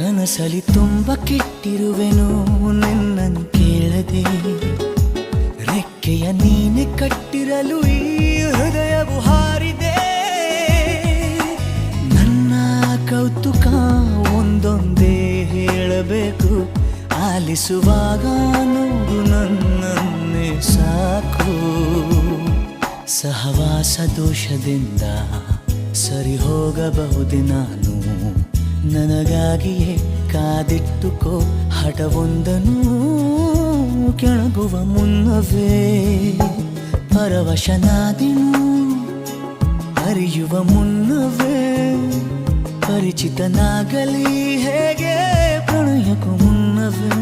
ಕನಸಲಿ ತುಂಬ ಕೆಟ್ಟಿರುವೆನು ನಿನ್ನನ್ನು ಕೇಳದೆ, ರೆಕ್ಕೆಯ ನೀನೆ ಕಟ್ಟಿರಲು ಈ ಹೃದಯವು ಹಾರಿದೆ. ನನ್ನ ಕೌತುಕ ಒಂದೊಂದೇ ಹೇಳಬೇಕು, ಆಲಿಸುವಾಗ ನೋಡು ನನ್ನನ್ನೇ ಸಾಕು. ಸಹವಾಸ ದೋಷದಿಂದ ಸರಿ ಹೋಗಬಹುದೇ ನಾನು, ನನಗಾಗಿಯೇ ಕಾದಿಟ್ಟುಕೋ ಹಠವೊಂದನು. ಕೆಳಗುವ ಮುನ್ನವೇ ಪರವಶನಾದೆನು, ಅರಿಯುವ ಮುನ್ನವೇ ಪರಿಚಿತನಾಗಲಿ ಹೇಗೆ ಪ್ರಣಯಕ್ಕೂ ಮುನ್ನವೇ.